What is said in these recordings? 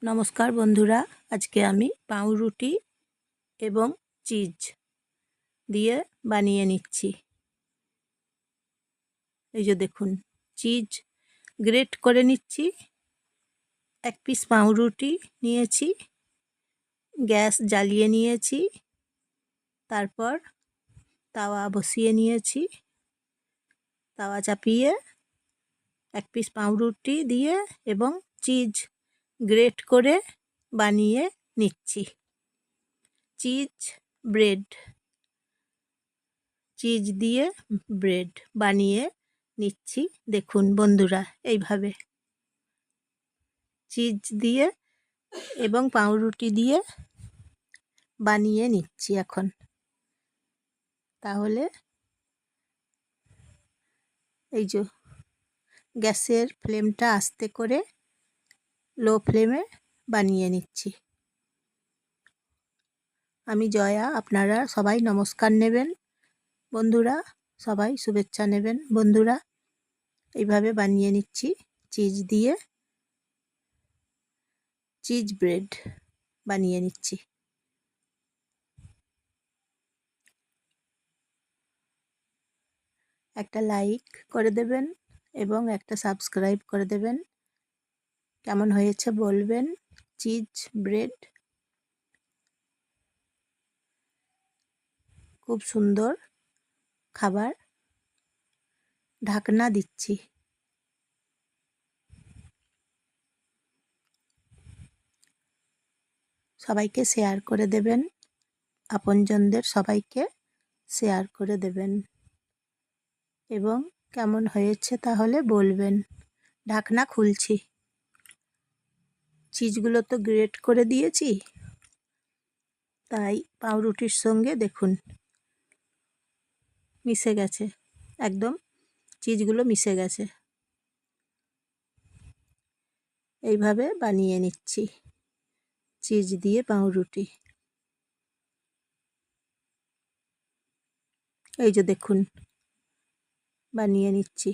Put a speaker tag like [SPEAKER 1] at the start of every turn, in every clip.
[SPEAKER 1] নমস্কার বন্ধুরা, আজকে আমি পাউরুটি এবং চিজ দিয়ে বানিয়ে নিচ্ছি। এই যে দেখুন, চিজ গ্রেট করে নিচ্ছি। এক পিস পাউরুটি নিয়েছি, গ্যাস জ্বালিয়ে নিয়েছি, তারপর তাওয়া বসিয়ে নিয়েছি। তাওয়া চাপিয়ে এক পিস পাউরুটি দিয়ে এবং চিজ গ্রেট করে বানিয়ে নিচ্ছি। চিজ ব্রেড, চিজ দিয়ে ব্রেড বানিয়ে নিচ্ছি। দেখুন বন্ধুরা, এইভাবে চিজ দিয়ে এবং পাউরুটি দিয়ে বানিয়ে নিচ্ছি এখন। তাহলে এই যে গ্যাসের ফ্লেমটা আস্তে করে লো ফ্লেমে বানিয়ে নিচ্ছি। আমি জয়া, আপনারা সবাই নমস্কার নেবেন। বন্ধুরা সবাই শুভেচ্ছা নেবেন। বন্ধুরা এইভাবে বানিয়ে নিচ্ছি চিজ দিয়ে, চিজ ব্রেড বানিয়ে নিচ্ছি। একটা লাইক করে দেবেন এবং একটা সাবস্ক্রাইব করে দেবেন। কেমন হয়েছে বলবেন। চিজ ব্রেড খুব সুন্দর খাবার। ঢাকনা দিচ্ছি। সবাইকে শেয়ার করে দেবেন, আপনজনদের সবাইকে শেয়ার করে দেবেন এবং কেমন হয়েছে তাহলে বলবেন। ঢাকনা খুলছি। চিজগুলো তো গ্রেট করে দিয়েছি, তাই পাউরুটির সঙ্গে দেখুন মিশে গেছে, একদম চিজগুলো মিশে গেছে। এইভাবে বানিয়ে নিচ্ছি চিজ দিয়ে পাউরুটি। এই যে দেখুন বানিয়ে নিচ্ছি।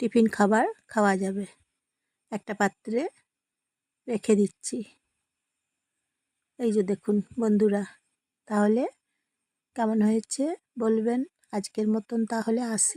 [SPEAKER 1] টিফিন খাবার খাওয়া যাবে। একটা পাত্রে রেখে দিচ্ছি। এই যে দেখুন বন্ধুরা, তাহলে কেমন হয়েছে বলবেন। আজকের মতন তাহলে আসি।